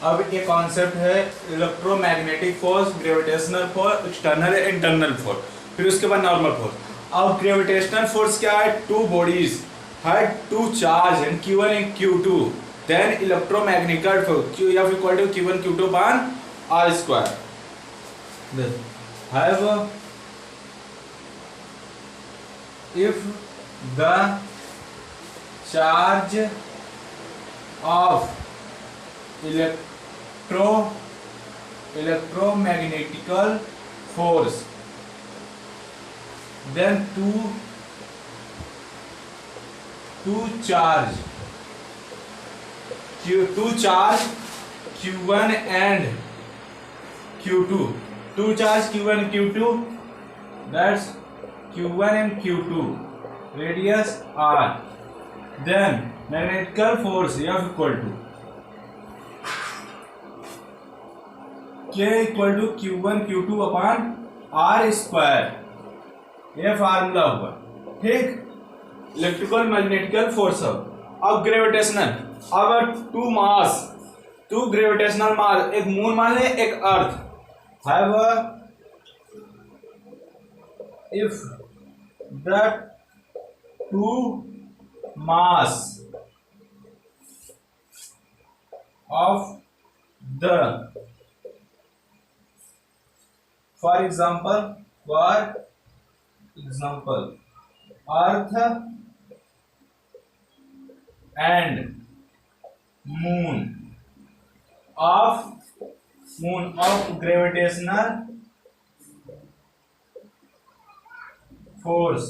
अब ये कॉन्सेप्ट है electromagnetic force, gravitational force, external internal force, फिर उसके बाद नॉर्मल फोर्स। अब ग्रेविटेशनल फोर्स क्या है? Two bodies had two charge and Q1 and Q2, then electromagnetic force Q या फिर equal to Q1 Q2 upon R square have if the charge of electromagnetical force then two charge Q1 and Q2, two charge Q1 and Q2, that's Q1 and Q2, radius R, then magnetical force F equal to K equal to Q1 Q2 upon R square, ये formula हुआ। ठीक, electrical magnetical force. अब gravitational, अब to gravitational मास, एक moon मान ले एक अर्थ have if the two mass of the, for example earth and moon of gravitational force,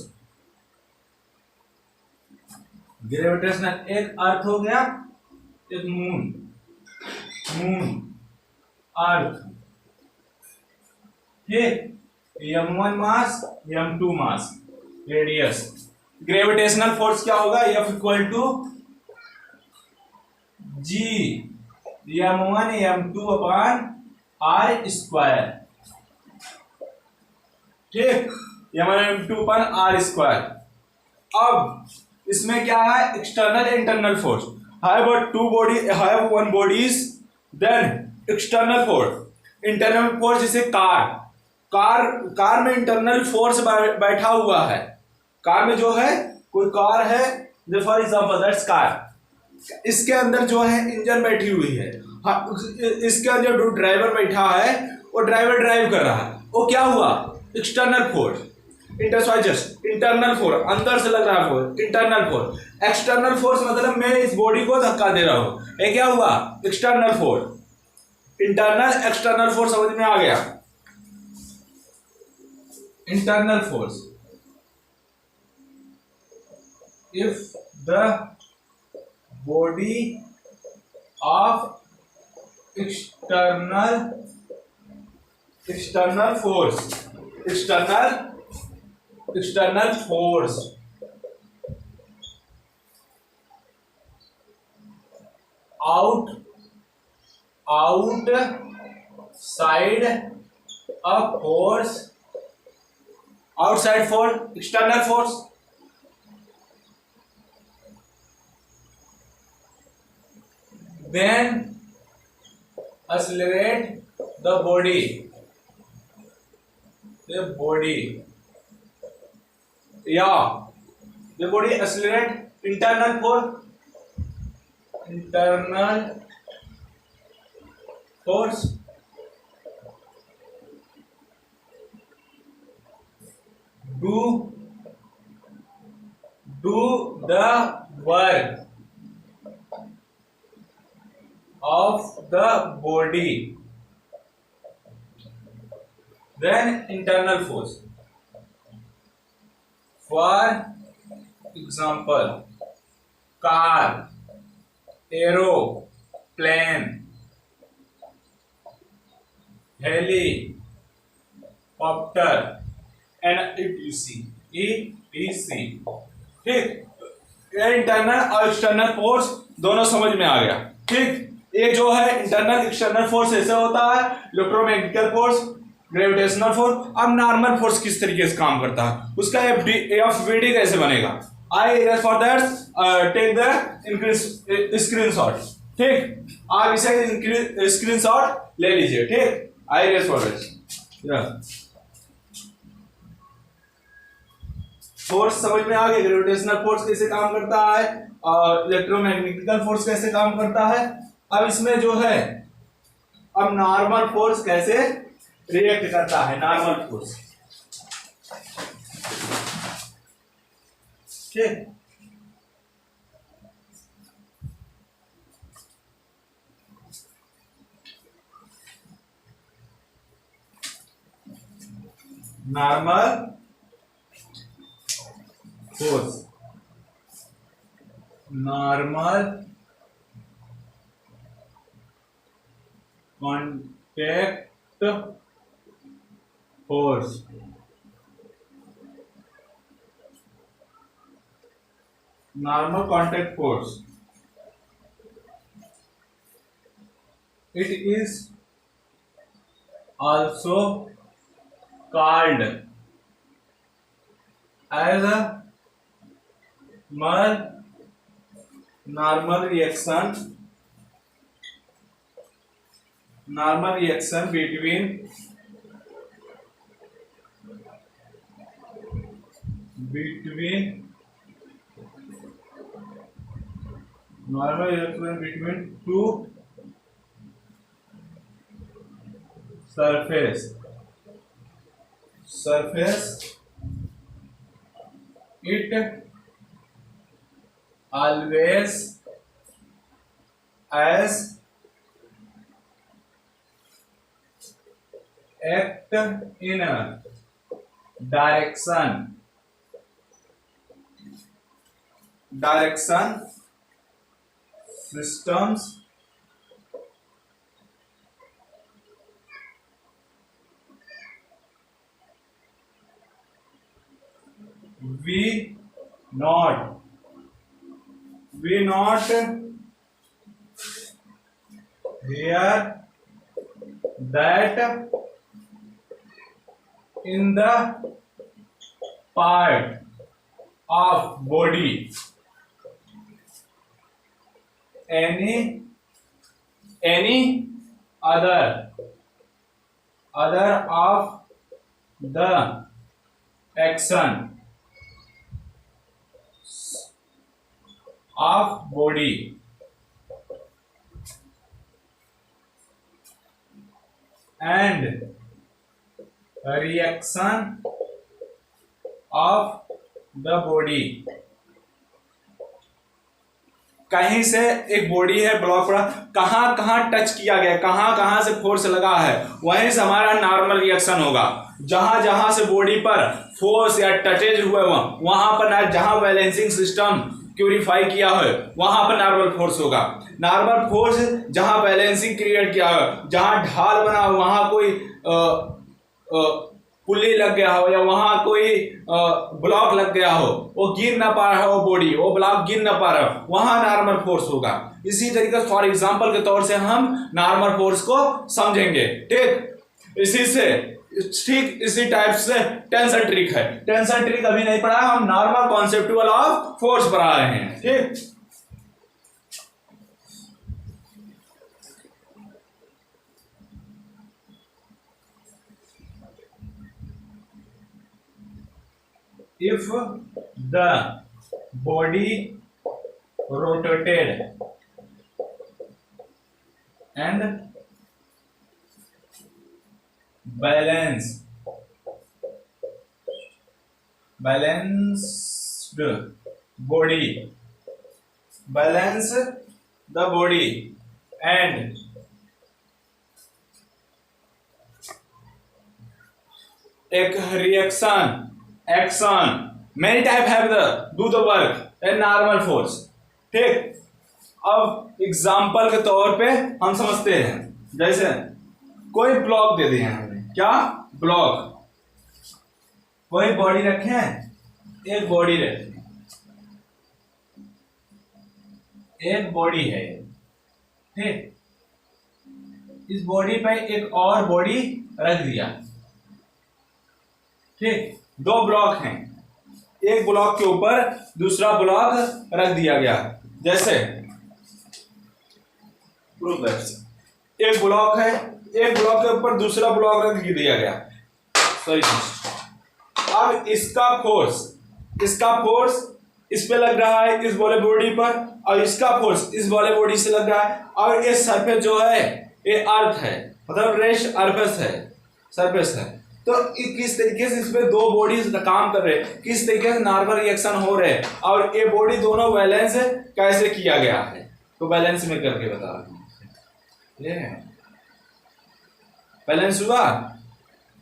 gravitational, एक अर्थ हो गया एक मून अर्थ, ठीक, m1 mass m2 mass radius. Gravitational force क्या होगा? F equal to G m1 m2 upon R square, ठीक, m2 पर R square. अब इसमें क्या है? External internal force have one bodies, then external force, internal force, जैसे कार में इंटरनल फोर्स बैठा हुआ है। कार में जो है, कोई कार है, जो फॉर एग्जांपल दैट्स कार, इसके अंदर जो है इंजन बैठी हुई है, इसके अंदर जो ड्राइवर बैठा है, वो ड्राइवर ड्राइव कर रहा है, वो क्या हुआ? External force. इंटरनल फोर्स, अंदर से लग रहा है force, internal force. External force मतलब मैं इस बॉडी को धक्का दे रहा हूं, ये क्या हुआ? External force. Internal external force समझ में आ गया? Internal force, if the body of external force outside force, external force, then accelerate the body accelerate internal force do the work of the body, then internal force, for example car, aeroplane, helicopter and etc। ठीक, internal और external force दोनों समझ में आ गया। ठीक, ये जो है इंटरनल एक्सटर्नल फोर्स ऐसे होता है, इलेक्ट्रोमैग्नेटिकल फोर्स, ग्रेविटेशनल फोर्स। अब नॉर्मल फोर्स किस तरीके से काम करता है, उसका एफवीडी कैसे बनेगा? I for that take the screenshot. ठीक, आप इसे स्क्रीनशॉट ले लीजिए। ठीक, आई रेस फॉर फोर्स समझ में आ गया, ग्रेविटेशनल फोर्स कैसे काम करता है और इलेक्ट्रोमैग्नेटिकल फोर्स कैसे काम करता है। अब इसमें जो है, अब नॉर्मल फोर्स कैसे रिएक्ट करता है, नॉर्मल फोर्स। ठीक, normal force, normal contact force, normal contact force, it is also called as a normal reaction between normal reaction between two surface, it always as act in a direction systems we not hear that in the part of body any other of the action of body and reaction of the body। कहीं से एक body है block पड़ा, कहां कहां touch किया गया, कहां कहां से फोर्स लगा है, वहीं से हमारा नॉर्मल रिएक्शन होगा। जहां जहां से बॉडी पर फोर्स या टचेज हुए वहां पर, जहां बैलेंसिंग सिस्टम प्यूरिफाई किया है वहां पर नॉर्मल फोर्स होगा। नॉर्मल फोर्स जहां बैलेंसिंग क्रिएट किया है, जहां ढाल बना हो, वहां कोई पुल्ली लग गया हो या वहां कोई ब्लॉक लग गया हो, वो गिर ना पा रहा हो, बॉडी वो ब्लॉक गिर ना पा रहा हो, वहां नॉर्मल फोर्स होगा। इसी तरीके से फॉर एग्जांपल के तौर से हम नॉर्मल फोर्स को समझेंगे। ठीक, इसी टाइप से टेंशन ट्रिक है। टेंशन ट्रिक अभी नहीं पढ़ा, हम नॉर्मल कॉन्सेप्चुअल ऑफ फोर्स पढ़ा रहे हैं। ठीक, if the body rotated and balanced the body and action many type have the do the work and normal force। ठीक, अब एग्जाम्पल के तौर पे हम समझते हैं, जैसे कोई ब्लॉक दे दिए हमें, क्या ब्लॉक, कोई बॉडी रखे हैं, एक बॉडी रखे, एक बॉडी है। ठीक, इस बॉडी पे एक और बॉडी रख दिया। ठीक, दो ब्लॉक हैं, एक ब्लॉक के ऊपर दूसरा ब्लॉक रख दिया गया। जैसे प्रूव दैट एक ब्लॉक है, एक ब्लॉक के ऊपर दूसरा ब्लॉक रख दिया गया, सॉरी। अब इसका फोर्स इस पे लग रहा है, इस वाले बॉडी पर, और इसका फोर्स इस वाले बॉडी से लग रहा है, और ये सरफेस जो है ये अर्थ है, मतलब रेस्ट सरफेस है। तो किस तरीके से इसमें दो बॉडीज काम कर रहे हैं, किस तरीके से नॉर्मल रिएक्शन हो रहे हैं, और ये बॉडी दोनों बैलेंस कैसे किया गया है, तो बैलेंस में करके बता रहा हूं। ये बैलेंस हुआ,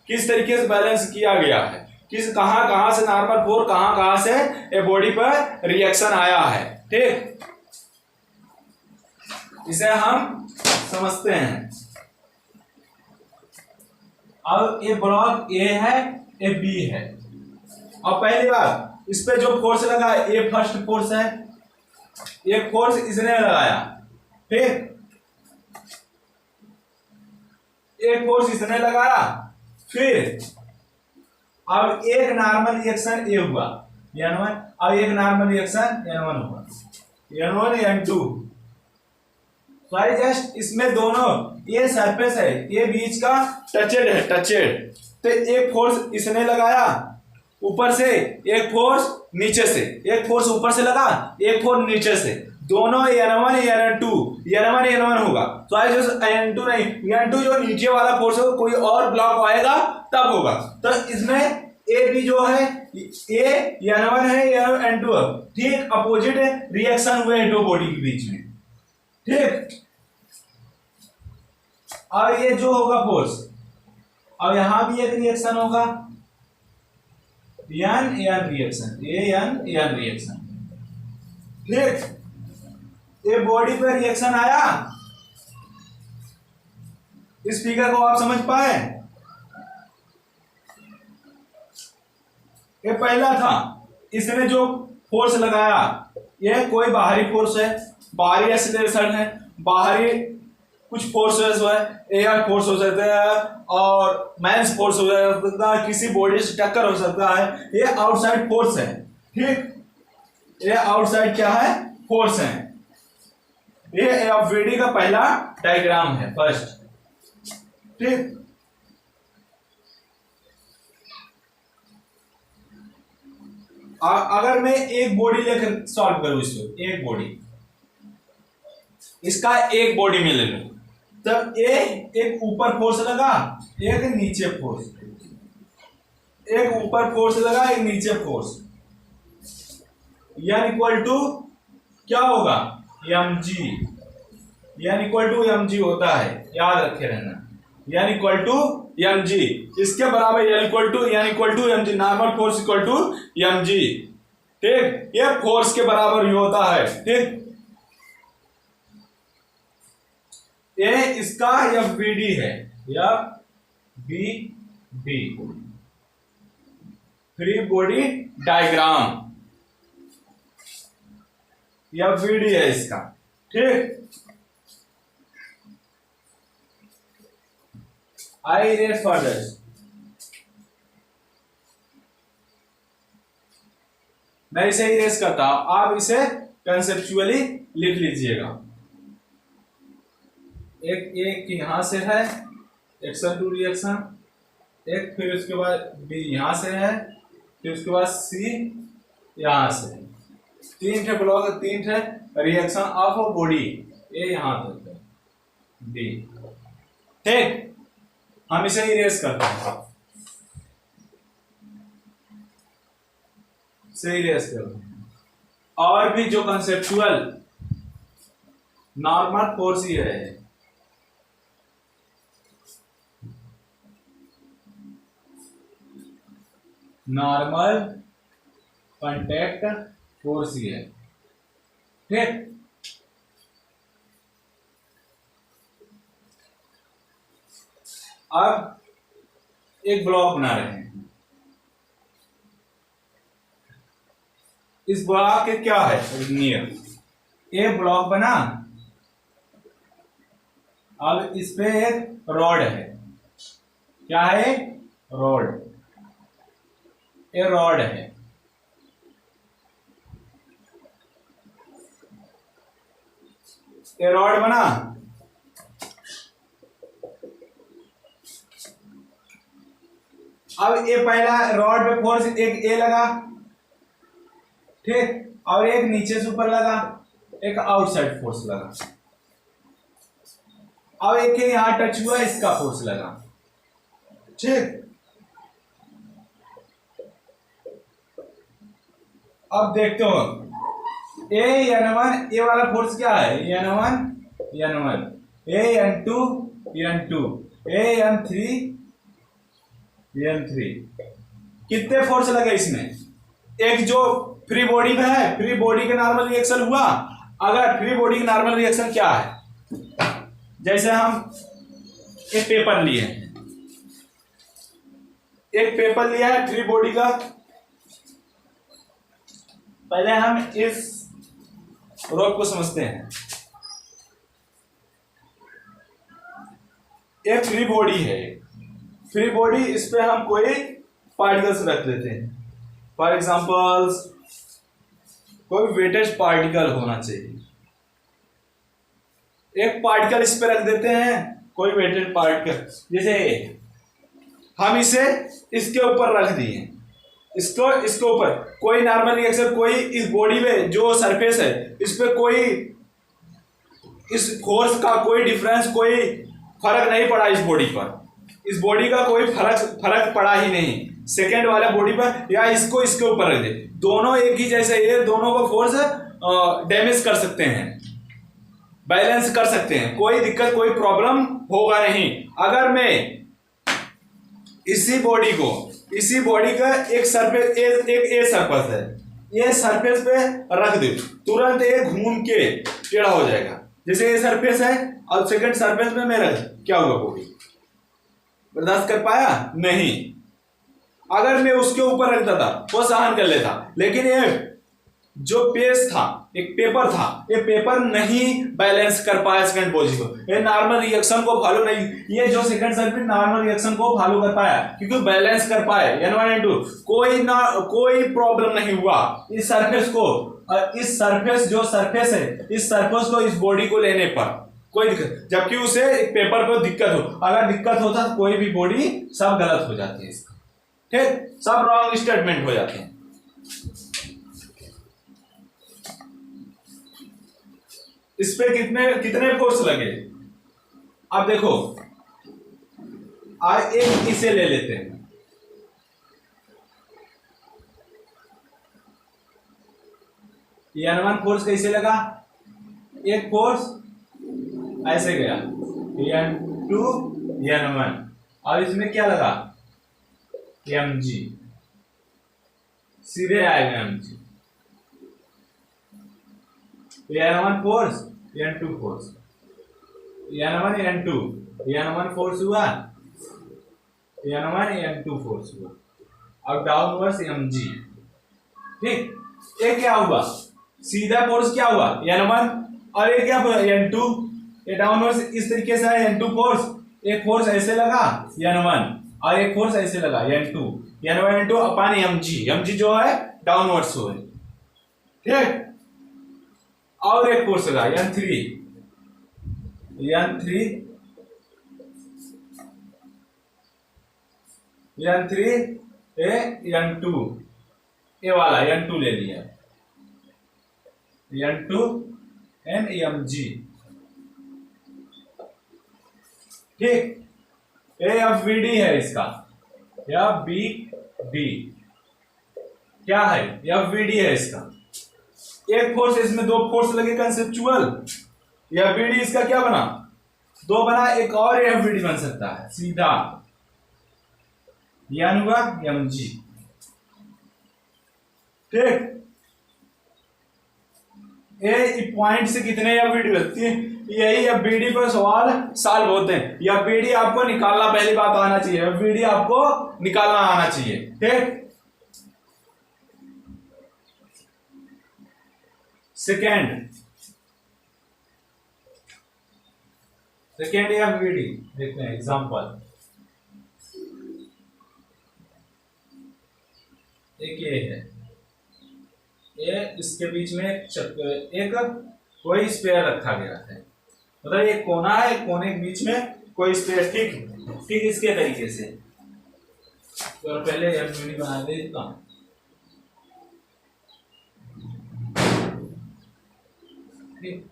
किस तरीके से बैलेंस किया गया है, कहां से नॉर्मल फोर्स, कहां से ये बॉडी पर रिएक्शन आया है, ठीक। इसे हम समझते हैं। अब ये ब्लॉक ए है, ये बी है। अब पहली बात, इस पे जो फोर्स लगा है ये फर्स्ट फोर्स है, ये फोर्स इसने लगाया, ठीक। एक फोर्स इसने लगाया, फिर अब एक नॉर्मल रिएक्शन ए हुआ N1, अब एक नॉर्मल रिएक्शन N1 हुआ, N1 N2। सॉरी जस्ट इसमें दोनों ये सरफेस है, ये बीच का टचेड, तो एक फोर्स इसने लगाया ऊपर से, एक फोर्स नीचे से, एक फोर्स ऊपर से लगा, एक फोर्स नीचे से, दोनों N1 N1 होगा। सॉरी जस्ट N2 नहीं, N2 जो नीचे वाला फोर्स है कोई और ब्लॉक आएगा तब होगा। तो इसमें ए बी जो है ये N1 है, ये N2 है, ठीक। अपोजिट रिएक्शन हुए दो बॉडी के बीच में, ठीक। और ये जो होगा फोर्स, अब यहां भी एक रिएक्शन होगा, एन रिएक्शन, एन रिएक्शन, ठीक। ये बॉडी पे रिएक्शन आया, इस फिगर को आप समझ पाए। ये पहला था, इसने जो फोर्स लगाया ये कोई बाहरी फोर्स है, बाहरी एक्सीलरेशन है, बाहरी कुछ फोर्सेस है, एयर फोर्स हो सकता है और मैंस फोर्स हो सकता है, किसी बॉडी से टक्कर हो सकता है, ये आउटसाइड फोर्स है, ठीक। ये आउटसाइड क्या है, फोर्स है। ये एफवीडी का पहला डायग्राम है, फर्स्ट, ठीक। अगर मैं एक बॉडी लेकर सॉल्व करूं इसको, एक बॉडी, इसका एक बॉडी में ले लूं, तब एक ऊपर फोर्स लगा, एक नीचे फोर्स, एक ऊपर फोर्स लगा, एक नीचे फोर्स, N इक्वल टू क्या होगा, mg, N equal to mg होता है, याद रखे रहना, N इक्वल टू mg, इसके बराबर N equal to mg, normal force equal to mg, ठीक। ये फोर्स के बराबर ही होता है, ठीक। ये इसका FBD है, FBD, free body diagram, FBD है इसका, ठीक। आई रेट फर्दर, मैं इसे इरेज करता हूं, आप इसे कंसेप्चुअली लिख लीजिएगा। एक यहां से है एक्शन टू रिएक्शन, एक फिर उसके बाद बी यहां से है, फिर उसके बाद सी यहां से, तीन थे ब्लॉक, तीन थे रिएक्शन ऑफ बॉडी, ये यहां तक है बी, ठीक। हम इसे इरेज करते हैं, से इरेज करते हैं। और भी जो कंसेप्चुअल नॉर्मल फोर्स ही है, नॉर्मल कांटेक्ट फोर्स ही है, ठीक। अब एक ब्लॉक बना रहे हैं, इस ब्लॉक के क्या है, नियर ये ब्लॉक बना, अब इस पे एक रॉड है, क्या है, रॉड, ये रॉड है, ये रॉड बना, अब ये पहला रॉड पे फोर्स एक ए लगा, ठीक, और एक नीचे से ऊपर लगा, एक आउटसाइड फोर्स लगा। अब एक यहां टच हुआ, इसका फोर्स लगा, ठीक। अब देखते हो N1, ये वाला फोर्स क्या है, N1 N1, N2 N2, N3 N3। कितने फोर्स लगे इसमें? एक जो फ्री बॉडी में है, फ्री बॉडी का नॉर्मल रिएक्शन हुआ। अगर फ्री बॉडी का नॉर्मल रिएक्शन क्या है, जैसे हम एक पेपर लिए, एक पेपर लिया है फ्री बॉडी का। पहले हम इस रॉड को समझते हैं। एक फ्री बॉडी है, फ्री बॉडी, इस पे हम कोई पार्टिकल्स रख देते हैं। फॉर एग्जांपल कोई वेटेज पार्टिकल होना चाहिए, एक पार्टिकल इस पे रख देते हैं, कोई वेटेज पार्टिकल, जैसे हम इसे इसके ऊपर रख दिए, इसके ऊपर कोई नॉर्मल रिएक्शन, कोई इस बॉडी में जो सरफेस है इस पे कोई इस फोर्स का कोई डिफरेंस, कोई फर्क नहीं पड़ा इस बॉडी पर, इस बॉडी का कोई फर्क पड़ा ही नहीं सेकेंड वाले बॉडी पर, या इसको इसके ऊपर रख दे, दोनों एक ही जैसे, ये दोनों को फोर्स डैमेज कर सकते हैं, बैलेंस कर सकते हैं, कोई दिक्कत कोई प्रॉब्लम होगा नहीं। अगर मैं इसी बॉडी का एक सरफेस, एक ए सरफेस है, ये सरफेस पे रख दे, तुरंत ये घूम के टेढ़ा हो जाएगा। जैसे ये सरफेस है और सेकंड सरफेस में मैं रख, क्या हुआ, बॉडी बर्दाश्त कर पाया नहीं। अगर मैं उसके ऊपर रखता था वो सहन कर लेता, लेकिन ये जो पेज था, एक पेपर था, ये पेपर नहीं बैलेंस कर पाया सेकंड बॉडी को, ये नॉर्मल रिएक्शन को फॉलो नहीं, ये जो सेकंड सरफेस नॉर्मल रिएक्शन को फॉलो कर पाया, क्योंकि बैलेंस कर पाए N1 N2, कोई प्रॉब्लम नहीं हुआ इस सरफेस को, इस सरफेस जो सरफेस है, इस सरफेस को इस बॉडी को लेने पर कोई दिक्कत, जबकि उसे एक पेपर को दिक्कत हो, अगर दिक्कत होता तो कोई भी बॉडी सब गलत हो जाती है इसका, ठीक, सब रॉन्ग स्टेटमेंट हो जाते हैं। इस पे कितने फोर्स लगे, अब देखो, आज एक इसे ले लेते हैं, N1 फोर्स कैसे लगा, एक फोर्स ऐसे गया N2 N1, और इसमें क्या लगा mg, सीधे आएगा mg, N1 force N2 force, N1 N2, N1 force हुआ, N1 N2 फोर्स हुआ, अब डाउनवर्स mg, ठीक। ये क्या हुआ, सीधा फोर्स क्या हुआ N1, और ये क्या हुआ N2, ये डाउनवर्स इस तरीके से है N2 फोर्स, एक फोर्स ऐसे लगा N1 और एक फोर्स ऐसे लगा N2, N1 N2 upon mg जो है डाउनवर्स हो, ठीक। और एक फोर्स लगा N3 N2, ये वाला N2 ले लिया, N2 mg, ठीक। ये FVD है इसका, FVD क्या है, FVD है इसका, एक फोर्स, इसमें दो फोर्स लगे कंसेप्चुअल, FVD इसका क्या बना, दो बना, एक और FVD बन सकता है सीधा, यानी हुआ mg, ठीक। ये पॉइंट से कितने FVD बनती है, यही FVD पर सवाल सॉल्व होते हैं। FVD आपको निकालना पहली बात आना चाहिए, FVD आपको निकालना आना चाहिए, ठीक। सेकेंड FVD देखते हैं एग्जांपल, एक ये है, ये इसके बीच में एक कोई स्पेयर रखा गया है, मतलब एक कोना है, कोने के बीच में कोई स्पेयर, ठीक, इसके तरीके से तो पहले एमवीडी बना दे इसका। ठीक,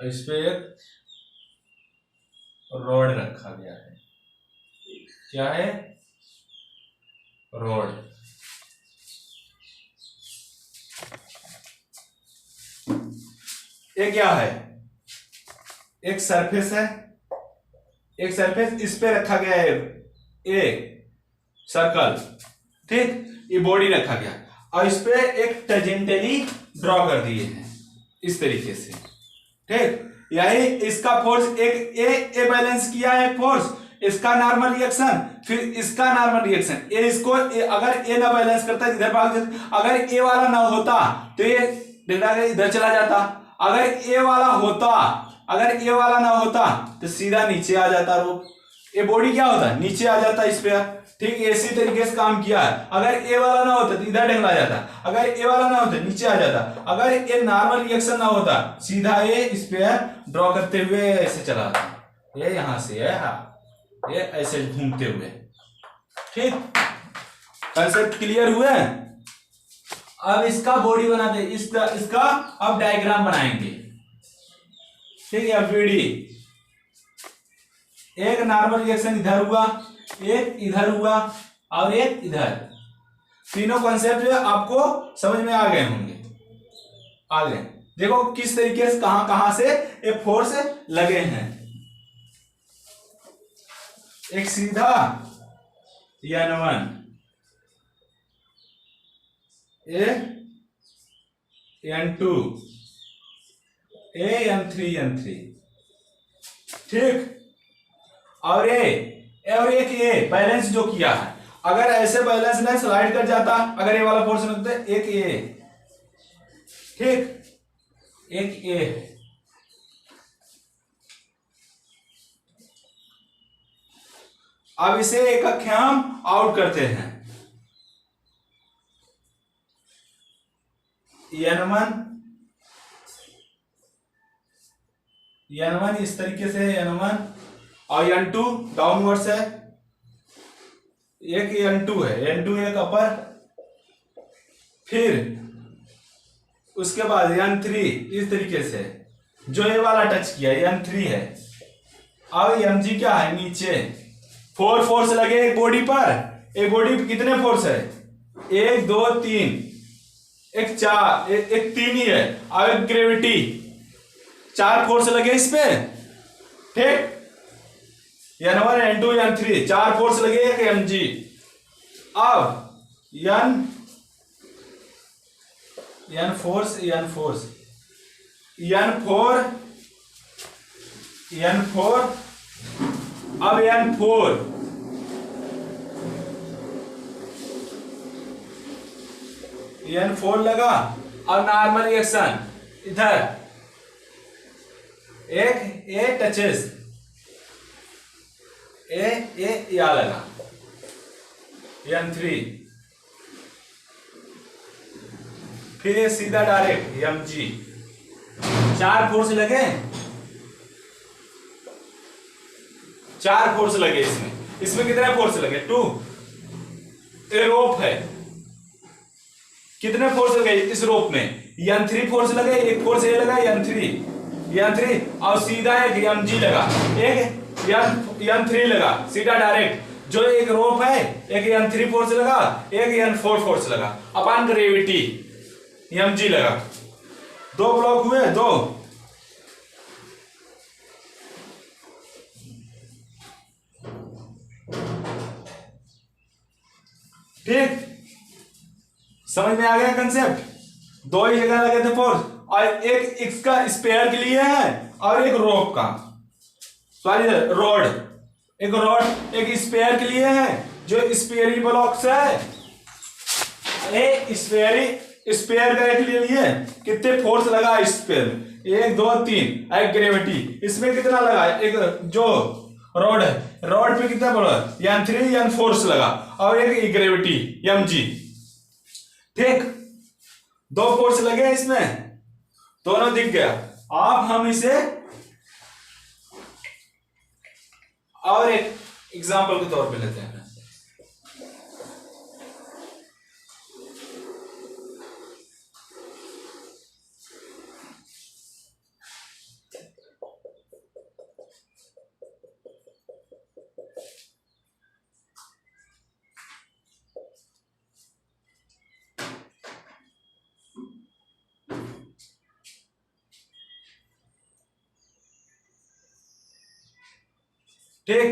इस पे एक रॉड रखा गया है। क्या है? रॉड। ये क्या है? एक सरफेस है, एक सरफेस इस पे रखा गया है, ए सर्कल। ठीक, ये बॉडी रखा गया और इस पे एक टेंजेंटली ड्रॉ कर दिए हैं इस तरीके से। ठीक, यही इसका फोर्स एक ए बैलेंस किया है फोर्स, इसका नॉर्मल रिएक्शन, फिर इसका नॉर्मल रिएक्शन। ए इसको अगर ए ना बैलेंस करता इधर भाग जाता, अगर ए वाला ना होता तो ये इधर चला जाता, अगर ए वाला होता, अगर ए वाला ना होता तो सीधा नीचे आ जाता रोप। ये बॉडी क्या होता है? नीचे आ जाता इस पे। ठीक, इसी तरीके से काम किया है। अगर ए वाला ना होता तो इधर ढंगला जाता, अगर ए वाला ना होता नीचे आ जाता, अगर ये नॉर्मल रिएक्शन ना होता सीधा ये इस पे ड्रॉ करते हुए ऐसे चला जाता, ये यहां से है, ये ऐसे घूमते हुए। ठीक, कंसेप्ट क्लियर हुए? अब इसका बॉडी बनाते, इसका अब डायग्राम बनाएंगे। ठीक है, एफवीडी एक नॉर्मल रिएक्शन इधर हुआ, एक इधर हुआ और एक इधर। तीनों कॉन्सेप्ट आपको समझ में आ गए होंगे। आ गए, देखो किस तरीके से कहां कहां से ये फोर्स लगे हैं। एक सीधा N1, N2, N3, ठीक, और एक ये बैलेंस जो किया है, अगर ऐसे बैलेंस ना स्लाइड कर जाता, अगर ये वाला फोर्स लगता है, एक ए, ठीक, एक ए है। अब इसे एक अख्या हम आउट करते हैं। N1 इस तरीके से N1 और N2 डाउनवर्ड्स है, एक N2 है, N2 एक अपर, फिर उसके बाद N3 इस तरीके से, जो ये वाला टच किया N3 है। अब Mg क्या है? नीचे। 4 फोर्स लगे एक बॉडी पर, एक बॉडी पर कितने फोर्स है? 1 2 3, एक 4, एक 3 ही है, और एक ग्रेविटी, 4 फोर्स लगे इस पे। ठीक, N1 N2 N3 4 फोर्स लगे एक Mg। अब N फोर्स अब N4 लगा और नॉर्मल रिएक्शन इधर एक ए टचेस, ए या लगा N3, फिर ये सीधा डायरेक्ट Mg। 4 फोर्स लगे, 4 फोर्स लगे इसमें कितने फोर्स लगे? 2। ये रोप है, कितने फोर्स लगे इस रोप में? N3 फोर्स लगे, एक फोर्स ये लगा N3 और सीधा एक Mg लगा, एक N3 लगा सीधा डायरेक्ट। जो एक रोप है, एक N3 फोर्स लगा, एक N4 फोर्स लगा, अपॉन ग्रेविटी Mg लगा। 2 ब्लॉक हुए, 2। ठीक, समझ में आ गया कंसेप्ट? 2 ही जगह लगे थे फोर्स, और एक इसका स्पेयर के लिए है और एक रोप का, सॉरी रॉड, एक स्पेयर के लिए है, जो स्पेयरी ब्लॉक्स है। स्पेयर का के लिए कितने फोर्स लगा इस स्पेयर में? 1 2 3, एक ग्रेविटी, इसमें कितना लगा? एक जो रॉड है, रॉड पे कितना बोला? N3 N फोर्स लगा और एक ग्रेविटी Mg। ठीक, 2 फोर्स लगे इसमें, दोनों दिख गया। अब हम इसे और एक एग्जाम्पल के तौर पे लेते हैं। ठीक,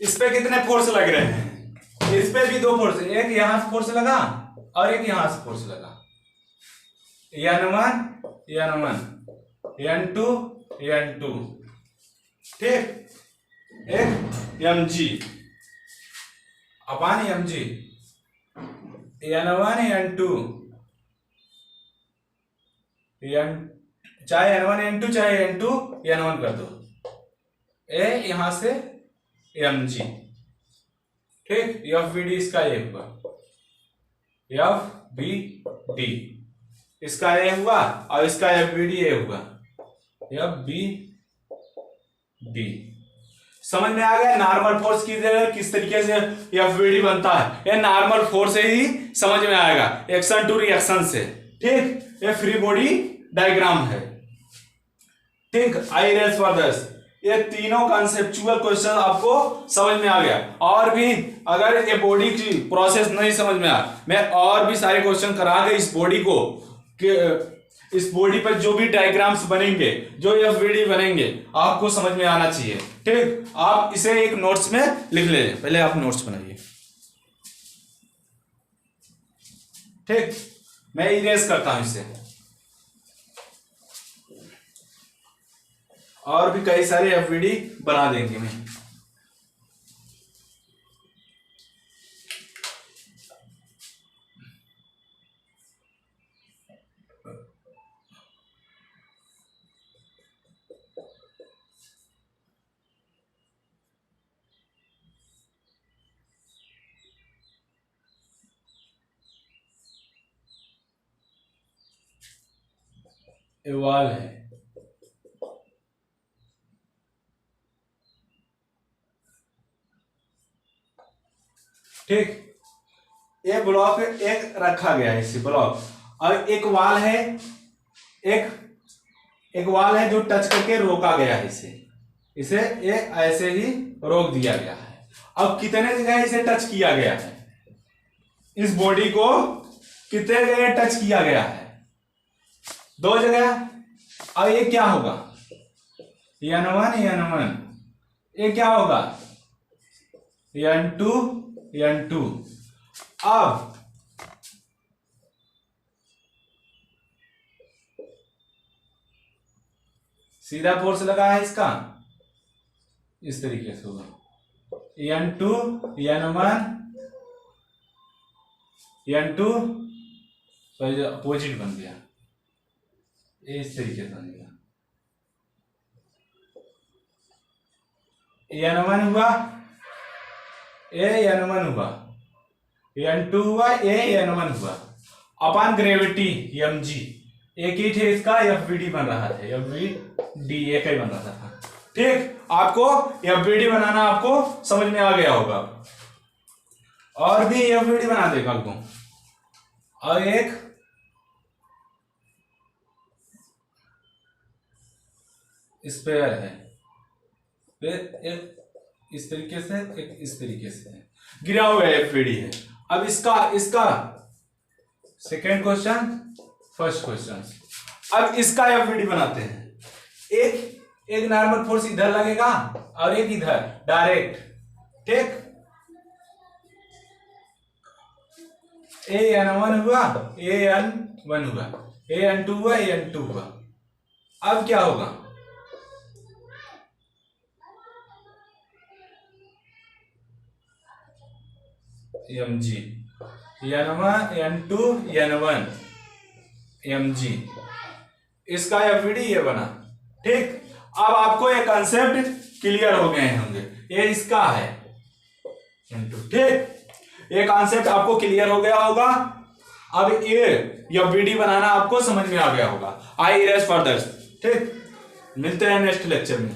इस पे कितने फोर्स लग रहे हैं? इस पे भी दो फोर्स, एक यहां से फोर्स लगा और एक यहां से फोर्स लगा। N1 N1 N2 N2, ठीक, एक mg अपान mg, N1 N2 चाहे N1 N2 चाहे N2 N1 कर दो, ए यहां से mg, ठीक। एफ बी डी इसका ए हुआ, एफ बी डी इसका ए हुआ और इसका एफ बी डी ए हुआ, एफ बी डी। समझ में आ गया नॉर्मल फोर्स किस तरीके से एफ बी डी बनता है? ये नॉर्मल फोर्स से ही समझ में आएगा, एक्शन टू रिएक्शन से, ठीक। ये फ्री बॉडी डायग्राम है, ठीक। आई रेस फॉर दिस, ये तीनों कॉन्सेप्चुअल क्वेश्चन आपको समझ में आ गया। और भी अगर ये बॉडी की प्रोसेस नहीं समझ में आ, मैं और भी सारे क्वेश्चन करा के इस बॉडी को, इस बॉडी पर जो भी डायग्राम्स बनेंगे, जो एफवीडी बनेंगे, आपको समझ में आना चाहिए, ठीक। आप इसे एक नोट्स में लिख ले, पहले आप नोट्स बनाइए, ठीक। मैं इरेज करता हूं इसे। और भी कई सारे एफवीडी बना देंगे मैं। वाल है, ठीक। ये ब्लॉक एक रखा गया है, इसी ब्लॉक, और एक वाल है, एक वाल है जो टच करके रोका गया है इसे ये ऐसे ही रोक दिया गया है। अब कितने जगह इसे टच किया गया है? इस बॉडी को कितने जगह टच किया गया है? 2 जगह। अब ये क्या होगा? N1 N1, ये क्या होगा? N2 N2। अब सीधा फोर्स लगा है इसका, इस तरीके से होगा, N2 N1 N2, sorry opposite बन गया, इस तरीके से बन गया। N1 हुआ, N1 हुआ, N2 हुआ, N1 हुआ, अपान ग्रेविटी mg, एक ही थे इसका एफबीडी बन रहा था, एफबीडी एक ही बन रहा था, ठीक। आपको एफबीडी बनाना आपको समझ में आ गया होगा। और भी एफबीडी बना देगा आपको। और एक स्पेयर है, एक इस तरीके से, एक इस तरीके से है, गिरा हुआ एफबीडी है। अब इसका सेकेंड क्वेश्चन, फर्स्ट क्वेश्चन। अब इसका एफबीडी बनाते हैं। एक नॉर्मल फोर्स इधर लगेगा और एक इधर डायरेक्ट, ठीक। N1 हुआ, N1 हुआ, N2 हुआ, N2 हुआ। अब क्या होगा? mg, N1 N2 N1 mg, इसका एफबीडी ये बना, ठीक। अब आपको ये कंसेप्ट क्लियर हो गए होंगे। ये इसका है N2, ठीक। ये कॉन्सेप्ट आपको क्लियर हो गया होगा। अब ए या बीडी बनाना आपको समझ में आ गया होगा। I erase further. ठीक, मिलते हैं नेक्स्ट लेक्चर में।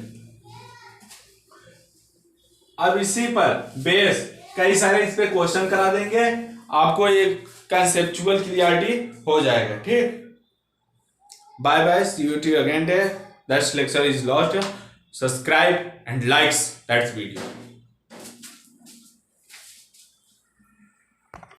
अब इसी पर बेस कई सारे इस पे क्वेश्चन करा देंगे, आपको एक कंसेप्चुअल क्लियरिटी हो जाएगा। ठीक, bye bye, see you T again day, that's lecture is lost, subscribe and likes that's video.